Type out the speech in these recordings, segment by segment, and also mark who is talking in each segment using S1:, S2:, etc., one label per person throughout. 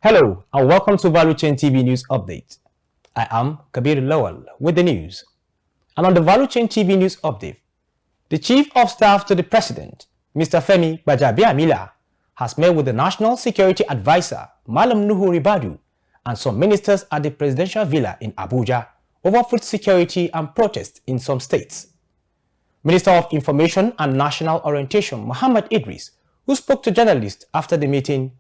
S1: Hello and welcome to Value Chain TV News Update. I am Kabir Lawal with the news. And on the Value Chain TV News Update, the Chief of Staff to the President, Mr. Femi Gbajabiamila, has met with the National Security Advisor, Malam Nuhu Ribadu, and some ministers at the Presidential Villa in Abuja over food security and protests in some states. Minister of Information and National Orientation, Muhammad Idris, who spoke to journalists after the meeting,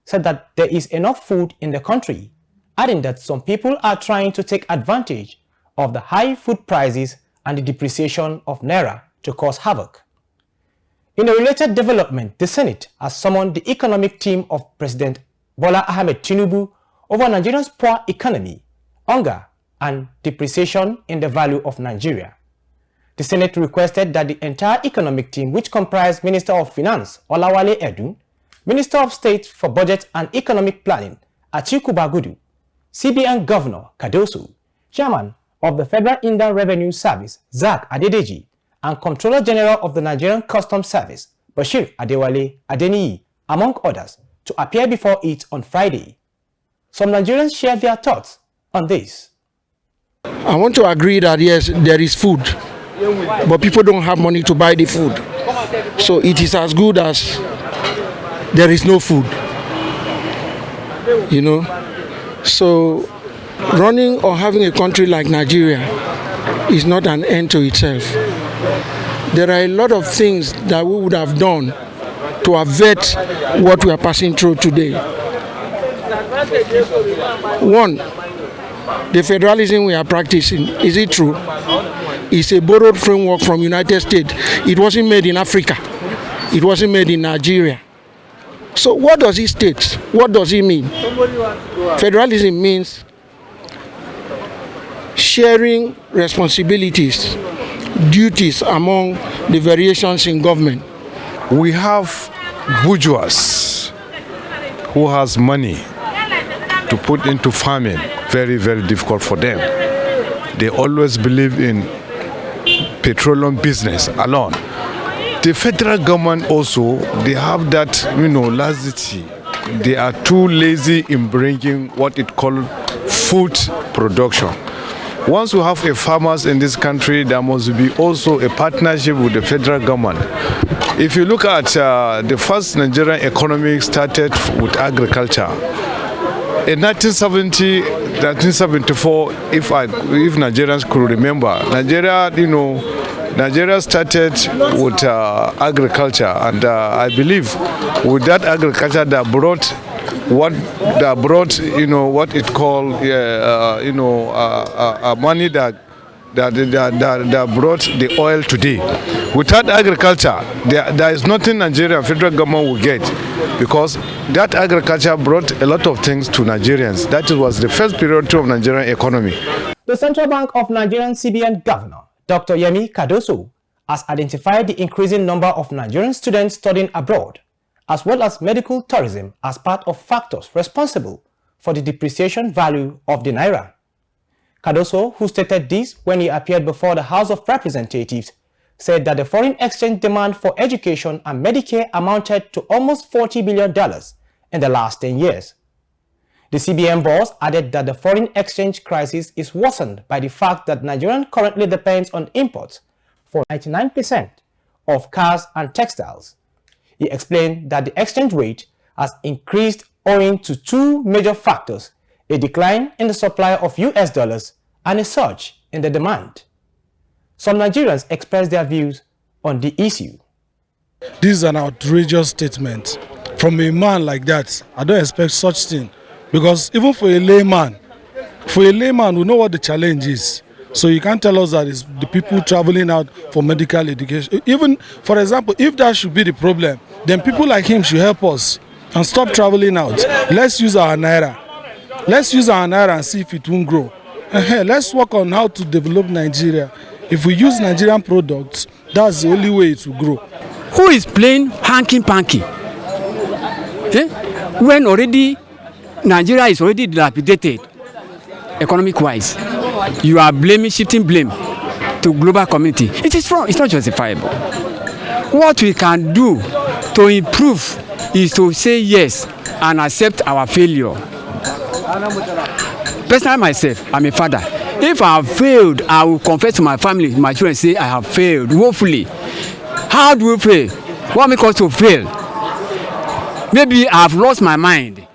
S1: said that there is enough food in the country, adding that some people are trying to take advantage of the high food prices and the depreciation of Naira to cause havoc. In a related development, the Senate has summoned the economic team of President Bola Ahmed Tinubu over Nigeria's poor economy, hunger, and depreciation in the value of Nigeria. The Senate requested that the entire economic team, which comprised Minister of Finance Olawale Edun, Minister of State for Budget and Economic Planning, Atiku Bagudu, CBN Governor Cardoso, Chairman of the Federal Inland Revenue Service, Zak Adedeji, and Comptroller General of the Nigerian Customs Service, Bashir Adewale Adeniyi, among others, to appear before it on Friday. Some Nigerians shared their thoughts on this.
S2: I want to agree that yes, there is food, but people don't have money to buy the food. So it is as good as there is no food, So running or having a country like Nigeria is not an end to itself. There are a lot of things that we would have done to avert what we are passing through today. One, the federalism we are practicing, is it true? It's a borrowed framework from United States. It wasn't made in Africa. It wasn't made in Nigeria. So what does it state? What does it mean? Federalism means sharing responsibilities, duties among the variations in government.
S3: We have bourgeois who has money to put into farming. Very, very difficult for them. They always believe in petroleum business alone. The federal government also, they have that, laxity. They are too lazy in bringing what it called food production. Once we have a farmers in this country, there must be also a partnership with the federal government. If you look at the first Nigerian economy started with agriculture. In 1970, 1974, if Nigerians could remember, Nigeria started with agriculture, and I believe with that agriculture that brought what it called money that brought the oil today. Without agriculture, there is nothing Nigerian federal government will get, because that agriculture brought a lot of things to Nigerians. That was the first priority of Nigerian economy.
S1: The Central Bank of Nigerian CBN Governor, Dr. Yemi Cardoso, has identified the increasing number of Nigerian students studying abroad, as well as medical tourism, as part of factors responsible for the depreciation value of the Naira. Cardoso, who stated this when he appeared before the House of Representatives, said that the foreign exchange demand for education and Medicare amounted to almost $40 billion in the last 10 years. The CBN boss added that the foreign exchange crisis is worsened by the fact that Nigeria currently depends on imports for 99% of cars and textiles. He explained that the exchange rate has increased owing to two major factors: a decline in the supply of US dollars and a surge in the demand. Some Nigerians expressed their views on the issue.
S4: This is an outrageous statement. From a man like that, I don't expect such thing. Because even for a layman, we know what the challenge is. So you can't tell us that it's the people traveling out for medical education. Even, for example, if that should be the problem, then people like him should help us and stop traveling out. Let's use our Naira. Let's use our Naira and see if it won't grow. Let's work on how to develop Nigeria. If we use Nigerian products, that's the only way it will grow.
S5: Who is playing hanky-panky? When already Nigeria is already dilapidated economic-wise, you are shifting blame to global community. It is wrong. It's not justifiable. What we can do to improve is to say yes, and accept our failure. Personally, myself, I'm a father. If I have failed, I will confess to my family, my children, say I have failed woefully. How do we fail? What makes us to fail? Maybe I have lost my mind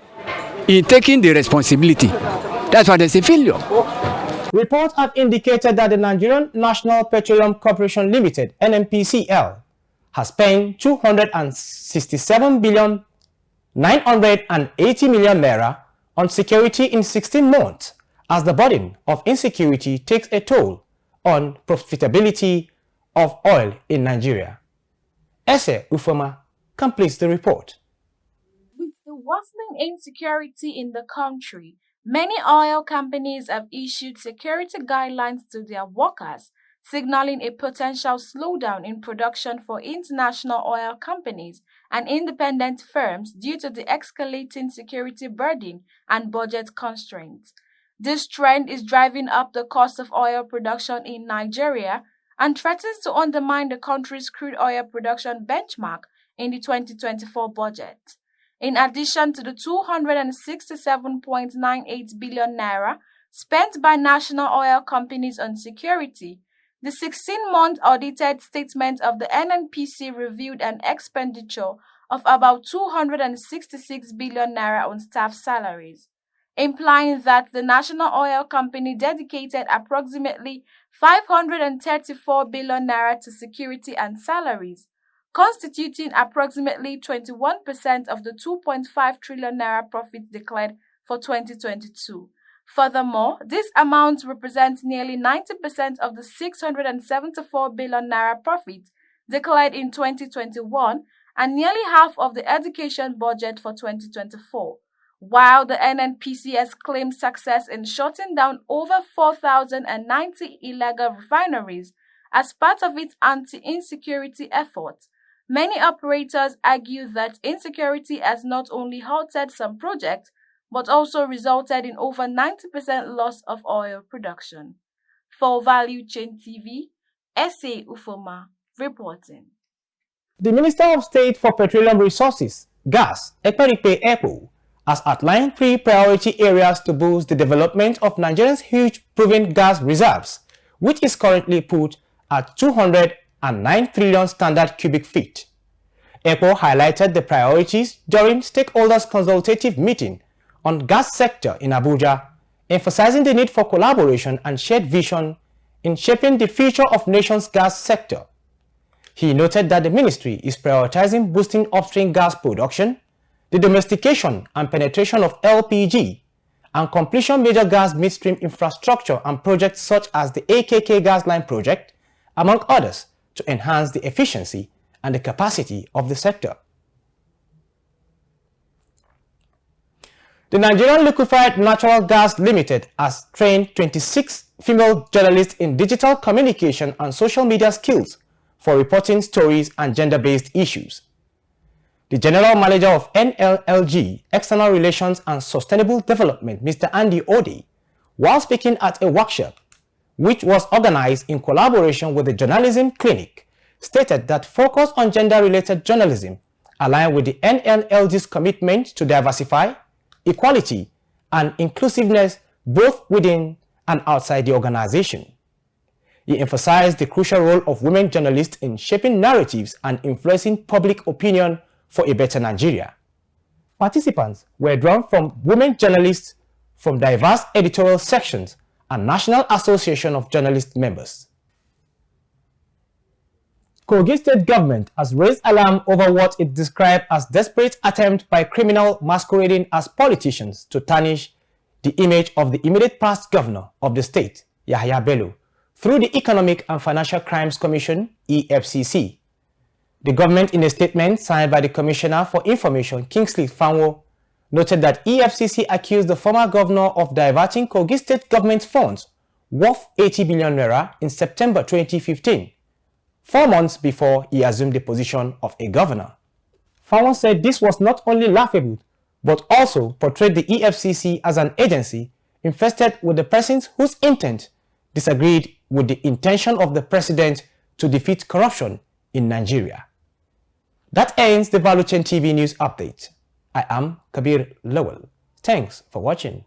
S5: in taking the responsibility. That's why there's a failure.
S1: Reports have indicated that the Nigerian National Petroleum Corporation Limited, NNPCL, has spent 267 billion 980 million naira on security in 16 months, as the burden of insecurity takes a toll on profitability of oil in Nigeria. Ese Ufoma completes the report.
S6: With the worsening insecurity in the country, many oil companies have issued security guidelines to their workers, signaling a potential slowdown in production for international oil companies and independent firms due to the escalating security burden and budget constraints. This trend is driving up the cost of oil production in Nigeria and threatens to undermine the country's crude oil production benchmark in the 2024 budget. In addition to the 267.98 billion naira spent by national oil companies on security, the 16-month audited statement of the NNPC revealed an expenditure of about 266 billion naira on staff salaries, implying that the national oil company dedicated approximately 534 billion naira to security and salaries, constituting approximately 21% of the 2.5 trillion naira profit declared for 2022. Furthermore, this amount represents nearly 90% of the 674 billion naira profit declared in 2021 and nearly half of the education budget for 2024. While the NNPC has claimed success in shutting down over 4,090 illegal refineries as part of its anti-insecurity efforts, many operators argue that insecurity has not only halted some projects but also resulted in over 90% loss of oil production. For Value Chain TV, Ese Ufoma reporting.
S1: The Minister of State for Petroleum Resources, Gas, Ekperikpe Ekpo, has outlined 3 priority areas to boost the development of Nigeria's huge proven gas reserves, which is currently put at 209 trillion standard cubic feet. Ekpo highlighted the priorities during stakeholders' consultative meeting on gas sector in Abuja, emphasizing the need for collaboration and shared vision in shaping the future of nation's gas sector. He noted that the ministry is prioritizing boosting upstream gas production, the domestication and penetration of LPG, and completion major gas midstream infrastructure and projects such as the AKK gas line project, among others, to enhance the efficiency and the capacity of the sector. The Nigerian Liquefied Natural Gas Limited has trained 26 female journalists in digital communication and social media skills for reporting stories and gender-based issues. The General Manager of NLLG, External Relations and Sustainable Development, Mr. Andy Ode, while speaking at a workshop which was organized in collaboration with the Journalism Clinic, stated that focus on gender-related journalism align with the NLLG's commitment to diversify, equality, and inclusiveness both within and outside the organization. He emphasized the crucial role of women journalists in shaping narratives and influencing public opinion for a better Nigeria. Participants were drawn from women journalists from diverse editorial sections and National Association of Journalists members. Kogi State government has raised alarm over what it described as desperate attempt by criminals masquerading as politicians to tarnish the image of the immediate past governor of the state, Yahaya Bello, through the Economic and Financial Crimes Commission, EFCC. The government, in a statement signed by the Commissioner for Information, Kingsley Fanwo, noted that EFCC accused the former governor of diverting Kogi State government funds worth 80 billion naira in September 2015, 4 months before he assumed the position of a governor. Fanwo said this was not only laughable, but also portrayed the EFCC as an agency infested with the persons whose intent disagreed with the intention of the president to defeat corruption in Nigeria. That ends the Value Chain TV News Update. I am Kabir Lowell. Thanks for watching.